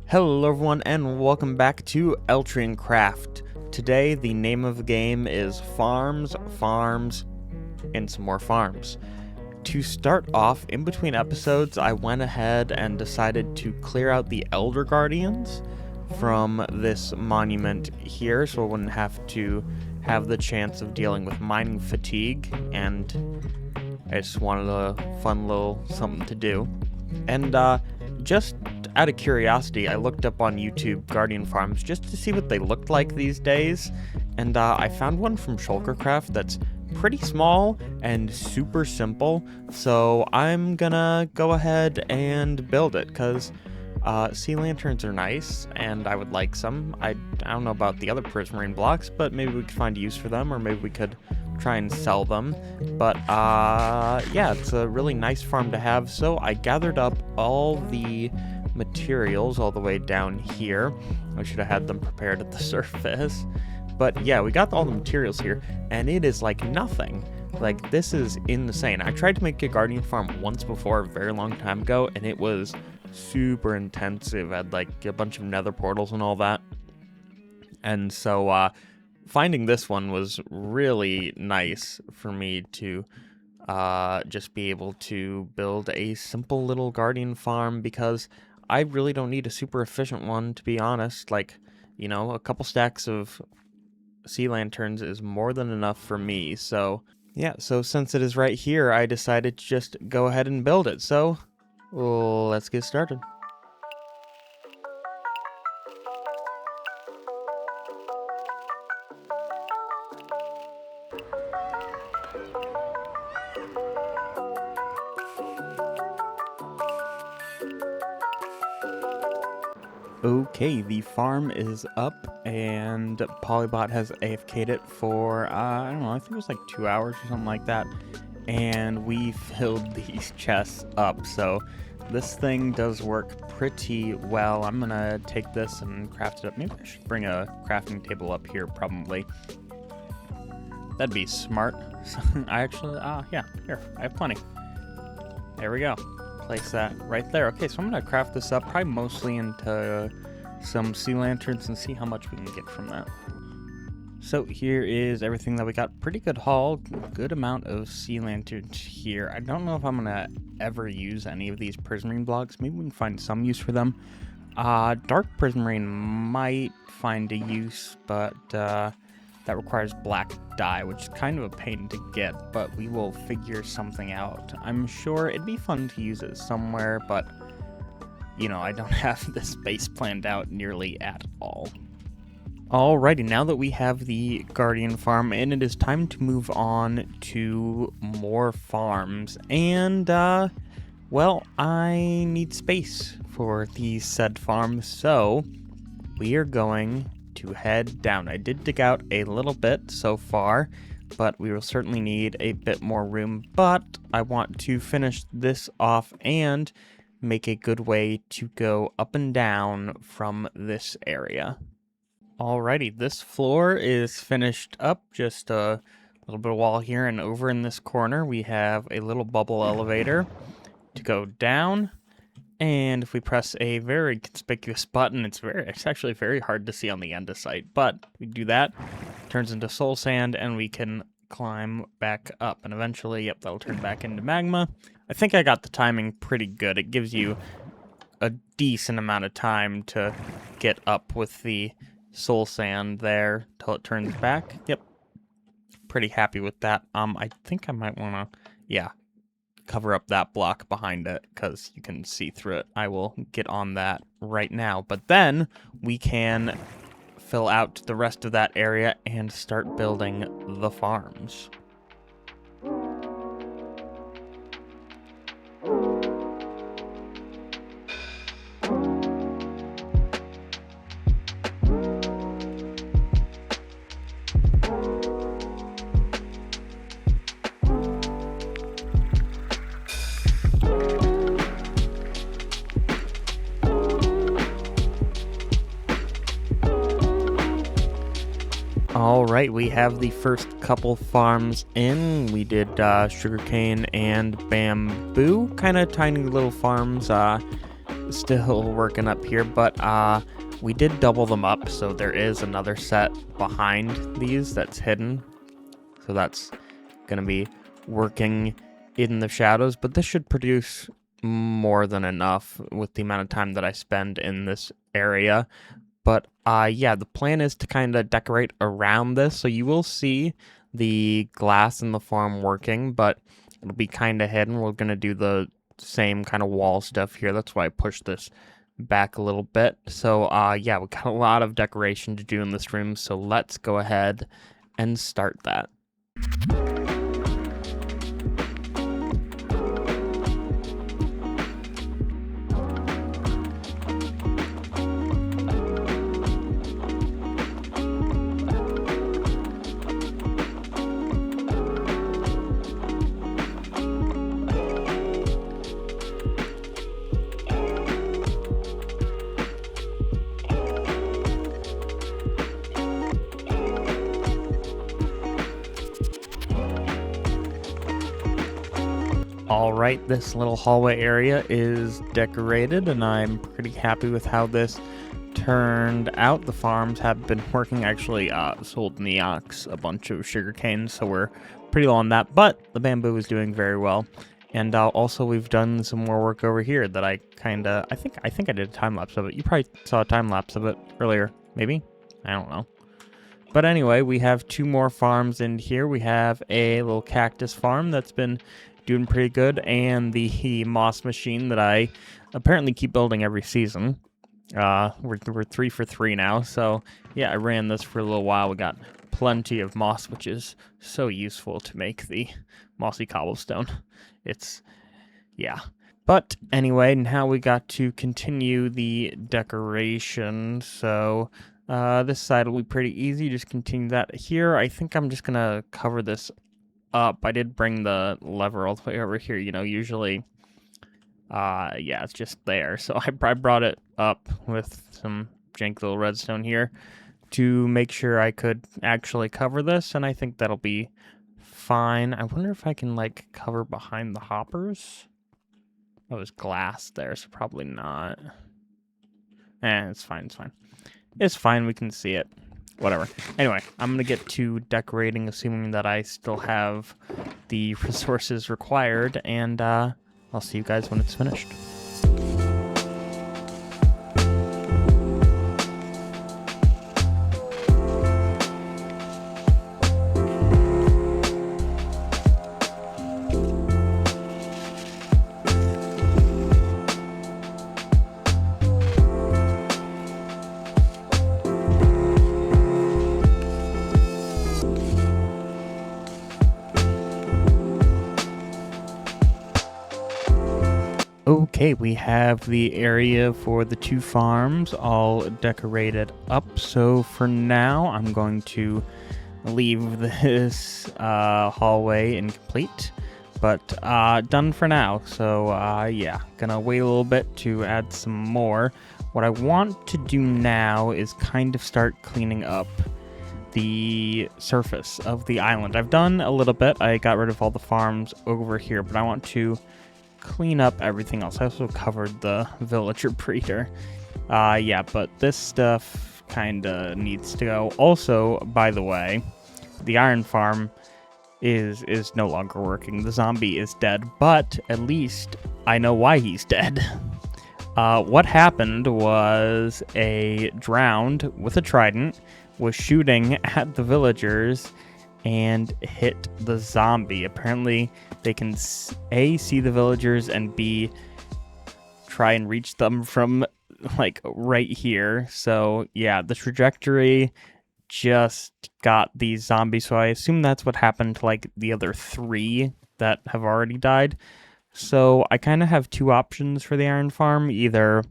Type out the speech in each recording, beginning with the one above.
Hello everyone and welcome back to Eltriancraft. Today the name of the game is Farms, Farms, and some more farms. To start off, in between episodes, I went ahead and decided to clear out the Elder Guardians from this monument here so I wouldn't have to have the chance of dealing with mining fatigue, and I just wanted a fun little something to do. And just out of curiosity, I looked up on YouTube Guardian Farms just to see what they looked like these days, and I found one from Eltriancraft that's pretty small and super simple, so I'm gonna go ahead and build it, because sea lanterns are nice, and I would like some. I don't know about the other prismarine blocks, but maybe we could find use for them, or maybe we could try and sell them. But yeah, it's a really nice farm to have, so I gathered up all the materials all the way down here. I should have had them prepared at the surface. But yeah, we got all the materials here, and it is like nothing. Like, this is insane. I tried to make a guardian farm once before, a very long time ago, and it was super intensive. I had like a bunch of nether portals and all that. And so finding this one was really nice for me to just be able to build a simple little guardian farm, because I really don't need a super efficient one, to be honest. Like, you know, a couple stacks of sea lanterns is more than enough for me. So yeah, so since it is right here, I decided to just go ahead and build it. So let's get started. Okay, the farm is up, and Polybot has AFK'd it for, I don't know, I think it was like 2 hours or something like that, and we filled these chests up, so this thing does work pretty well. I'm gonna take this and craft it up. Maybe I should bring a crafting table up here, probably. That'd be smart. I actually, yeah, here, I have plenty. There we go. Place that right there. Okay, so I'm gonna craft this up probably mostly into some sea lanterns and see how much we can get from that. So here is everything that we got. Pretty good haul, good amount of sea lanterns here. I don't know if I'm gonna ever use any of these prismarine blocks. Maybe we can find some use for them. Dark prismarine might find a use, but that requires black dye, which is kind of a pain to get, but we will figure something out. I'm sure it'd be fun to use it somewhere, but, you know, I don't have the space planned out nearly at all. Alrighty, now that we have the Guardian Farm, and it is time to move on to more farms, and, well, I need space for these said farms, so we are going to head down. I did dig out a little bit so far, but we will certainly need a bit more room, but I want to finish this off and make a good way to go up and down from this area. Alrighty, this floor is finished up, just a little bit of wall here, and over in this corner we have a little bubble elevator to go down. And if we press a very conspicuous button, it's actually very hard to see on the andesite, but we do that, turns into soul sand, and we can climb back up, and eventually, yep, that'll turn back into magma. I think I got the timing pretty good. It gives you a decent amount of time to get up with the soul sand there till it turns back. Yep, pretty happy with that. I think I might want to, yeah, cover up that block behind it, because you can see through it. I will get on that right now, but then we can fill out the rest of that area and start building the farms. Alright, we have the first couple farms in. We did sugarcane and bamboo, kind of tiny little farms. still working up here, but we did double them up, so there is another set behind these that's hidden. So that's gonna be working in the shadows, but this should produce more than enough with the amount of time that I spend in this area. But yeah, the plan is to kind of decorate around this, so you will see the glass in the farm working, but it'll be kind of hidden. We're gonna do the same kind of wall stuff here. That's why I pushed this back a little bit. So yeah, we got a lot of decoration to do in this room, so let's go ahead and start that. All right, this little hallway area is decorated, and I'm pretty happy with how this turned out. The farms have been working. Actually, sold Neox a bunch of sugarcane, so we're pretty low on that, but the bamboo is doing very well. And also, we've done some more work over here that I think I did a time lapse of it. You probably saw a time lapse of it earlier, maybe? I don't know. But anyway, we have 2 more farms in here. We have a little cactus farm that's been doing pretty good, and the moss machine that I apparently keep building every season. We're 3 for 3 now, so yeah, I ran this for a little while. We got plenty of moss, which is so useful to make the mossy cobblestone. Yeah. But anyway, now we got to continue the decoration, so this side will be pretty easy. Just continue that here. I think I'm just gonna cover this up. I did bring the lever all the way over here. You know, usually, yeah, it's just there. So I brought it up with some jank little redstone here to make sure I could actually cover this, and I think that'll be fine. I wonder if I can, like, cover behind the hoppers. Oh, there's glass there, so probably not. It's fine, it's fine. It's fine, we can see it. Whatever. Anyway, I'm going to get to decorating, assuming that I still have the resources required, and I'll see you guys when it's finished. Okay, we have the area for the 2 farms all decorated up. So for now, I'm going to leave this hallway incomplete, but done for now. So yeah, gonna wait a little bit to add some more. What I want to do now is kind of start cleaning up the surface of the island. I've done a little bit. I got rid of all the farms over here, but I want to clean up everything else. I also covered the villager breeder. Yeah, but this stuff kind of needs to go. Also, by the way, the iron farm is no longer working. The zombie is dead, but at least I know why he's dead. What happened was a drowned with a trident was shooting at the villagers and hit the zombie. Apparently, they can A, see the villagers, and B, try and reach them from, like, right here. So, yeah, the trajectory just got these zombies, so I assume that's what happened to, like, the other 3 that have already died. So, I kind of have 2 options for the iron farm. Either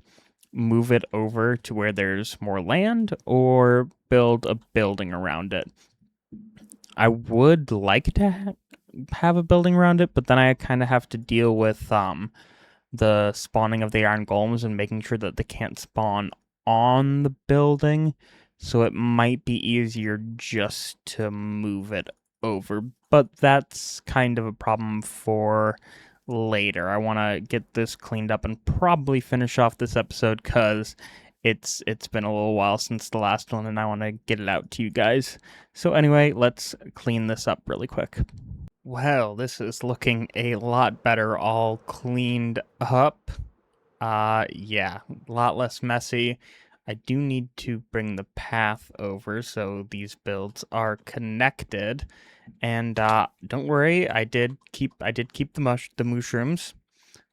move it over to where there's more land, or build a building around it. I would like to have a building around it, but then I kind of have to deal with the spawning of the iron golems and making sure that they can't spawn on the building. So it might be easier just to move it over. But that's kind of a problem for later. I want to get this cleaned up and probably finish off this episode because it's been a little while since the last one, and I want to get it out to you guys. So anyway, let's clean this up really quick. Well, this is looking a lot better, all cleaned up. Yeah, a lot less messy. I do need to bring the path over so these builds are connected. And don't worry, I did keep the mushrooms.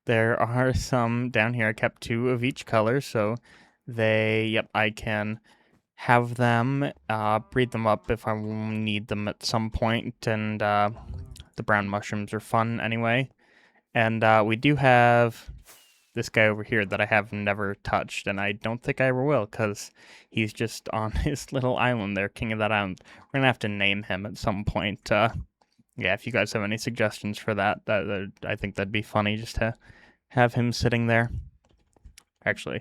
There are some down here. I kept 2 of each color, so I can have them breed them up if I need them at some point. And the brown mushrooms are fun anyway. And we do have this guy over here that I have never touched, and I don't think I ever will, because he's just on his little island there, king of that island. We're gonna have to name him at some point. Yeah, if you guys have any suggestions for that, I think that'd be funny just to have him sitting there. Actually,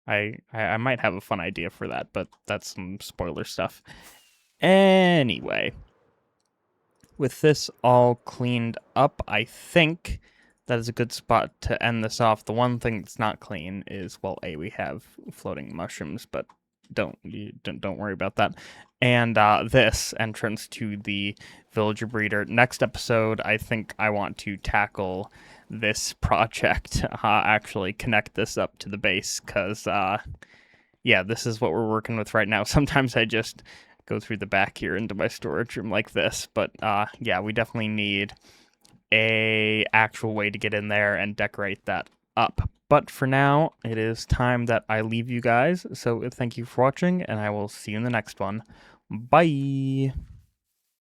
I might have a fun idea for that, but that's some spoiler stuff. Anyway, with this all cleaned up, I think that is a good spot to end this off. The one thing that's not clean is, well, we have floating mushrooms, but don't worry about that. And this entrance to the villager breeder. Next episode, I think I want to tackle this project, actually connect this up to the base, because yeah, this is what we're working with right now. Sometimes I just go through the back here into my storage room like this, but yeah, we definitely need a actual way to get in there and decorate that up. But for now, it is time that I leave you guys. So thank you for watching, and I will see you in the next one. Bye!